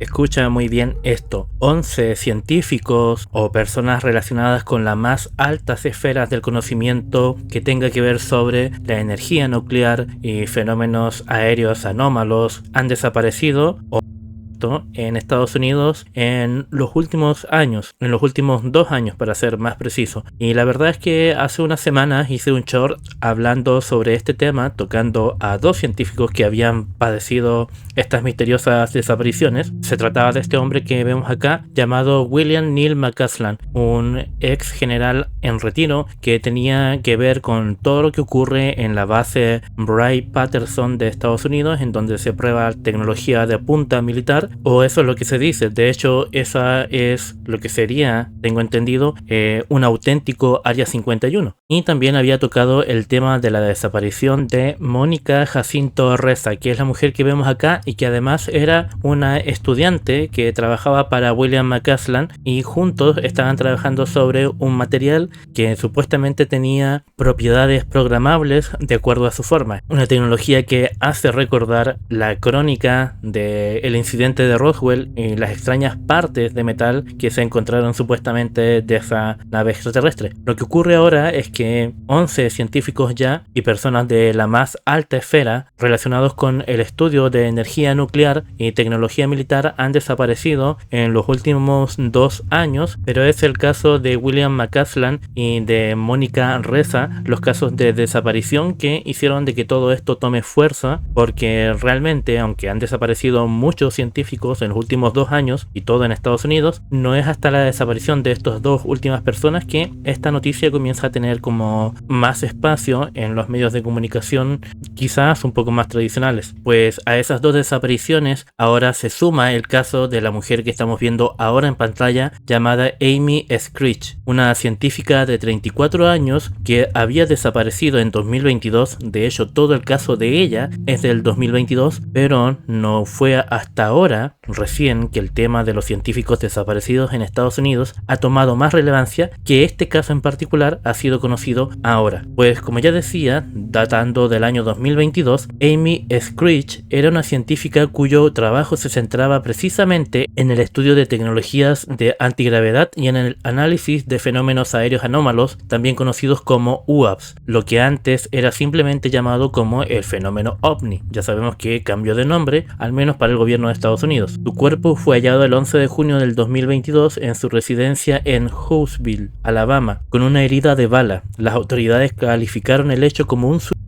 Escucha muy bien esto. 11 científicos o personas relacionadas con las más altas esferas del conocimiento que tenga que ver sobre la energía nuclear y fenómenos aéreos anómalos han desaparecido en Estados Unidos en los últimos años, en los últimos 2 años para ser más preciso. Y la verdad es que hace unas semanas hice un short hablando sobre este tema, tocando a 2 científicos que habían padecido estas misteriosas desapariciones. Se trataba de este hombre que vemos acá, llamado William Neil McCasland, un ex general en retiro que tenía que ver con todo lo que ocurre en la base Wright-Patterson de Estados Unidos, en donde se prueba tecnología de punta militar, o eso es lo que se dice. De hecho, esa es lo que sería, tengo entendido, un auténtico Área 51. Y también había tocado el tema de la desaparición de Mónica Jacinto Reza, que es la mujer que vemos acá y que además era una estudiante que trabajaba para William McCasland, y juntos estaban trabajando sobre un material que supuestamente tenía propiedades programables de acuerdo a su forma. Una tecnología que hace recordar la crónica del incidente de Roswell y las extrañas partes de metal que se encontraron supuestamente de esa nave extraterrestre. Lo que ocurre ahora es que 11 científicos ya y personas de la más alta esfera relacionados con el estudio de energía nuclear y tecnología militar han desaparecido en los últimos 2 años, pero es el caso de William McCasland y de Mónica Reza los casos de desaparición que hicieron de que todo esto tome fuerza, porque realmente, aunque han desaparecido muchos científicos en los últimos 2 años y todo en Estados Unidos, no es hasta la desaparición de estas 2 últimas personas que esta noticia comienza a tener como más espacio en los medios de comunicación, quizás un poco más tradicionales. Pues a esas 2 desapariciones ahora se suma el caso de la mujer que estamos viendo ahora en pantalla, llamada Amy Screech, una científica de 34 años que había desaparecido en 2022. De hecho, todo el caso de ella es del 2022, pero no fue hasta ahora, recién, que el tema de los científicos desaparecidos en Estados Unidos ha tomado más relevancia, que este caso en particular ha sido conocido ahora. Pues como ya decía, datando del año 2022, Amy Screech era una científica cuyo trabajo se centraba precisamente en el estudio de tecnologías de antigravedad y en el análisis de fenómenos aéreos anómalos, también conocidos como UAPs, lo que antes era simplemente llamado como el fenómeno OVNI. Ya sabemos que cambió de nombre, al menos para el gobierno de Estados Unidos. Su cuerpo fue hallado el 11 de junio del 2022 en su residencia en Huntsville, Alabama, con una herida de bala. Las autoridades calificaron el hecho como un suicidio.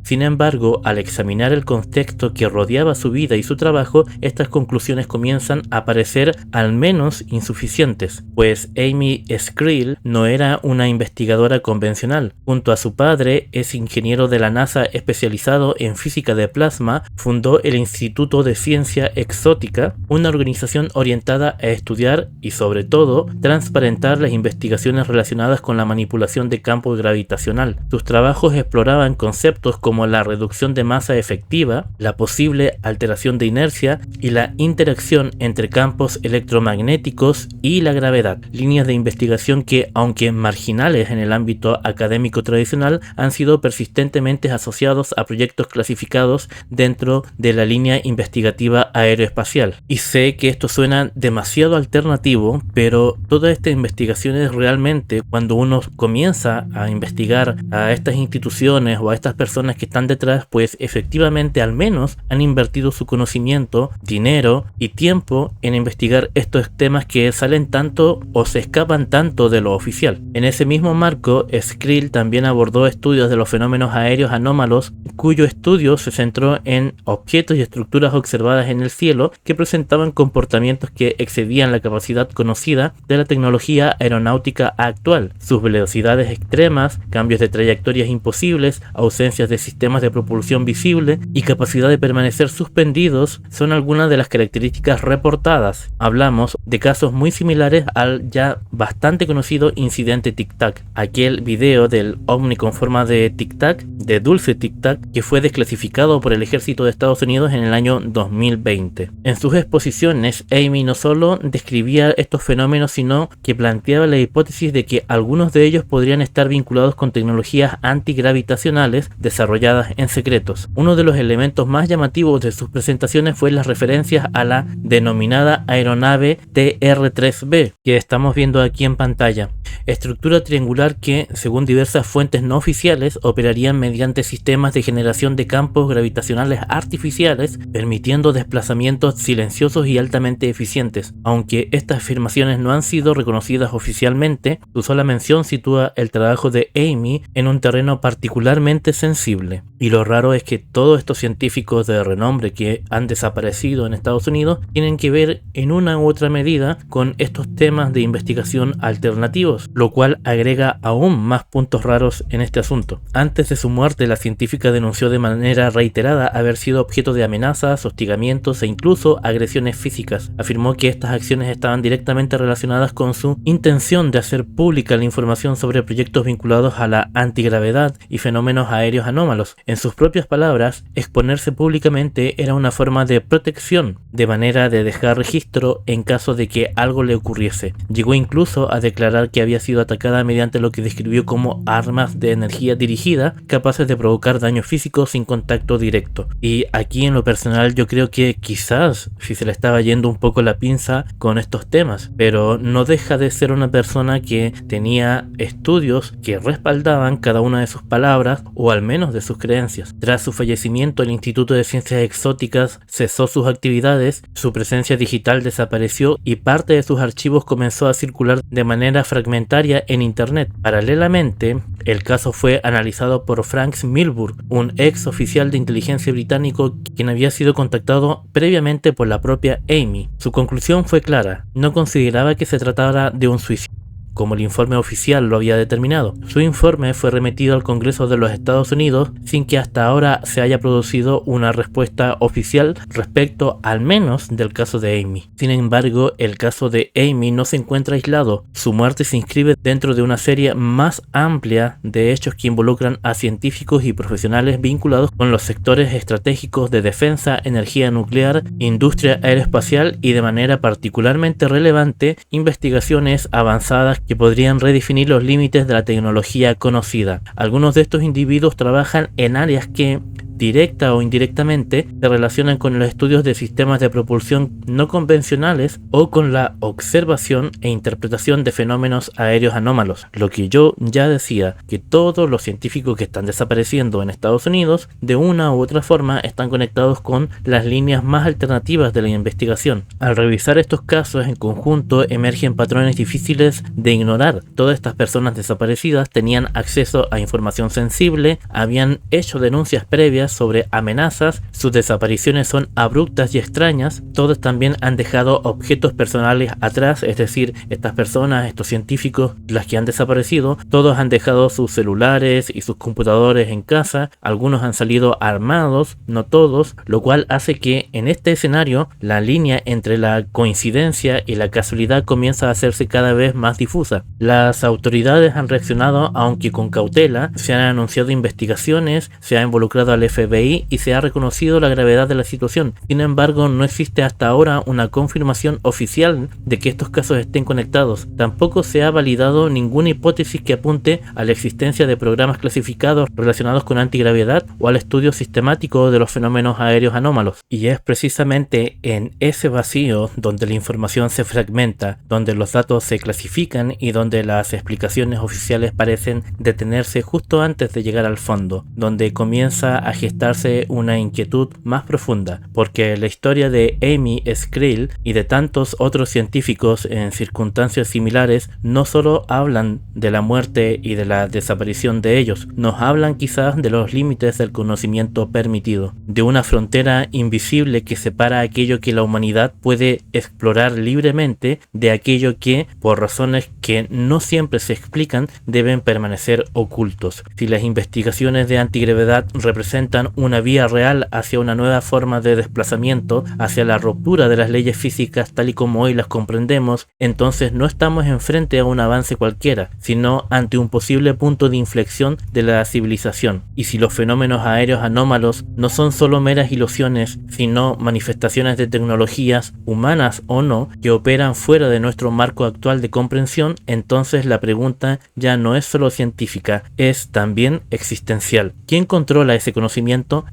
Sin embargo, al examinar el contexto que rodeaba su vida y su trabajo, estas conclusiones comienzan a parecer al menos insuficientes, pues Amy Screech no era una investigadora convencional. Junto a su padre, es ingeniero de la NASA especializado en física de plasma, fundó el Instituto de Ciencia Exótica, una organización orientada a estudiar y, sobre todo, transparentar las investigaciones relacionadas con la manipulación de campo gravitacional. Sus trabajos exploraban conceptos como la reducción de masa efectiva, la posible alteración de inercia y la interacción entre campos electromagnéticos y la gravedad, líneas de investigación que, aunque marginales en el ámbito académico tradicional, han sido persistentemente asociados a proyectos clasificados dentro de la línea investigativa aeroespacial. Y sé que esto suena demasiado alternativo, pero todas estas investigaciones realmente, cuando uno comienza a investigar a estas instituciones o a estas personas que están detrás, pues efectivamente al menos han invertido su conocimiento, dinero y tiempo en investigar estos temas que salen tanto o se escapan tanto de lo oficial. En ese mismo marco, Screech también abordó estudios de los fenómenos aéreos anómalos, cuyo estudio se centró en objetos y estructuras observadas en el cielo que presentaban comportamientos que excedían la capacidad conocida de la tecnología aeronáutica actual. Sus velocidades extremas, cambios de trayectorias imposibles, ausencias de sistemas de propulsión visible y capacidad de permanecer suspendidos son algunas de las características reportadas. Hablamos de casos muy similares al ya bastante conocido incidente Tic Tac, aquel video del ovni con forma de Tic Tac, de dulce Tic Tac, que fue desclasificado por el ejército de Estados Unidos en el año 2020. En sus exposiciones, Amy no solo describía estos fenómenos, sino que planteaba la hipótesis de que algunos de ellos podrían estar vinculados con tecnologías antigravitacionales desarrolladas desarrolladas en secretos. Uno de los elementos más llamativos de sus presentaciones fue las referencias a la denominada aeronave TR-3B, que estamos viendo aquí en pantalla. Estructura triangular que, según diversas fuentes no oficiales, operarían mediante sistemas de generación de campos gravitacionales artificiales, permitiendo desplazamientos silenciosos y altamente eficientes. Aunque estas afirmaciones no han sido reconocidas oficialmente, su sola mención sitúa el trabajo de Amy en un terreno particularmente sensible. Y lo raro es que todos estos científicos de renombre que han desaparecido en Estados Unidos tienen que ver en una u otra medida con estos temas de investigación alternativos, lo cual agrega aún más puntos raros en este asunto. Antes de su muerte, la científica denunció de manera reiterada haber sido objeto de amenazas, hostigamientos e incluso agresiones físicas. Afirmó que estas acciones estaban directamente relacionadas con su intención de hacer pública la información sobre proyectos vinculados a la antigravedad y fenómenos aéreos anómalos. En sus propias palabras, exponerse públicamente era una forma de protección, de manera de dejar registro en caso de que algo le ocurriese. Llegó incluso a declarar que había sido atacada mediante lo que describió como armas de energía dirigida, capaces de provocar daños físicos sin contacto directo. Y aquí en lo personal yo creo que quizás si se le estaba yendo un poco la pinza con estos temas, pero no deja de ser una persona que tenía estudios que respaldaban cada una de sus palabras o al menos de sus creencias. Tras su fallecimiento, el Instituto de Ciencias Exóticas cesó sus actividades, su presencia digital desapareció y parte de sus archivos comenzó a circular de manera fragmentaria en internet. Paralelamente, el caso fue analizado por Frank Milburn, un ex oficial de inteligencia británico quien había sido contactado previamente por la propia Amy. Su conclusión fue clara: no consideraba que se tratara de un suicidio, como el informe oficial lo había determinado. Su informe fue remitido al Congreso de los Estados Unidos sin que hasta ahora se haya producido una respuesta oficial respecto al menos del caso de Amy. Sin embargo, el caso de Amy no se encuentra aislado. Su muerte se inscribe dentro de una serie más amplia de hechos que involucran a científicos y profesionales vinculados con los sectores estratégicos de defensa, energía nuclear, industria aeroespacial y, de manera particularmente relevante, investigaciones avanzadas que podrían redefinir los límites de la tecnología conocida. Algunos de estos individuos trabajan en áreas que, directa o indirectamente, se relacionan con los estudios de sistemas de propulsión no convencionales o con la observación e interpretación de fenómenos aéreos anómalos. Lo que yo ya decía, que todos los científicos que están desapareciendo en Estados Unidos, de una u otra forma, están conectados con las líneas más alternativas de la investigación. Al revisar estos casos en conjunto, emergen patrones difíciles de ignorar. Todas estas personas desaparecidas tenían acceso a información sensible, habían hecho denuncias previas sobre amenazas, sus desapariciones son abruptas y extrañas. Todos también han dejado objetos personales atrás, es decir, estas personas, estos científicos, las que han desaparecido, todos han dejado sus celulares y sus computadores en casa. Algunos han salido armados, no todos, lo cual hace que en este escenario la línea entre la coincidencia y la casualidad comienza a hacerse cada vez más difusa. Las autoridades han reaccionado, aunque con cautela. Se han anunciado investigaciones, se ha involucrado al FBI y se ha reconocido la gravedad de la situación. Sin embargo, no existe hasta ahora una confirmación oficial de que estos casos estén conectados. Tampoco se ha validado ninguna hipótesis que apunte a la existencia de programas clasificados relacionados con antigravedad o al estudio sistemático de los fenómenos aéreos anómalos. Y es precisamente en ese vacío donde la información se fragmenta, donde los datos se clasifican y donde las explicaciones oficiales parecen detenerse justo antes de llegar al fondo, donde comienza a gestarse una inquietud más profunda, porque la historia de Amy Skrill y de tantos otros científicos en circunstancias similares no solo hablan de la muerte y de la desaparición de ellos, nos hablan quizás de los límites del conocimiento permitido, de una frontera invisible que separa aquello que la humanidad puede explorar libremente de aquello que, por razones que no siempre se explican, deben permanecer ocultos. Si las investigaciones de antigravedad representan representan una vía real hacia una nueva forma de desplazamiento, hacia la ruptura de las leyes físicas tal y como hoy las comprendemos, entonces no estamos enfrente a un avance cualquiera, sino ante un posible punto de inflexión de la civilización. Y si los fenómenos aéreos anómalos no son solo meras ilusiones, sino manifestaciones de tecnologías, humanas o no, que operan fuera de nuestro marco actual de comprensión, entonces la pregunta ya no es solo científica, es también existencial. ¿Quién controla ese conocimiento?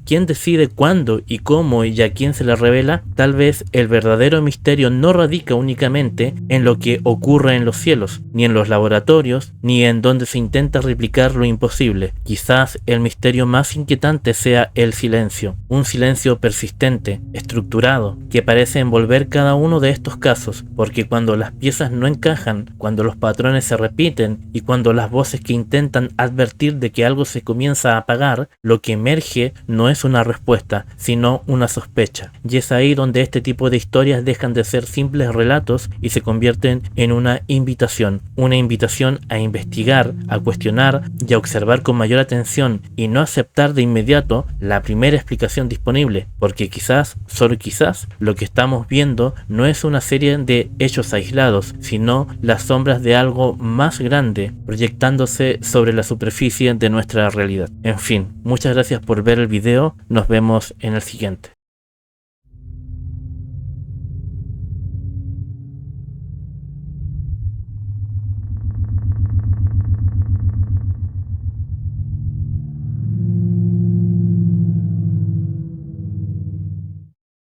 ¿Quién decide cuándo y cómo y a quién se le revela? Tal vez el verdadero misterio no radica únicamente en lo que ocurre en los cielos, ni en los laboratorios, ni en donde se intenta replicar lo imposible. Quizás el misterio más inquietante sea el silencio, un silencio persistente, estructurado, que parece envolver cada uno de estos casos, porque cuando las piezas no encajan, cuando los patrones se repiten y cuando las voces que intentan advertir de que algo se comienza a apagar, lo que emerge no es una respuesta, sino una sospecha. Y es ahí donde este tipo de historias dejan de ser simples relatos y se convierten en una invitación a investigar, a cuestionar y a observar con mayor atención y no aceptar de inmediato la primera explicación disponible, porque quizás, solo quizás, lo que estamos viendo no es una serie de hechos aislados, sino las sombras de algo más grande proyectándose sobre la superficie de nuestra realidad. En fin, muchas gracias por ver el video, nos vemos en el siguiente.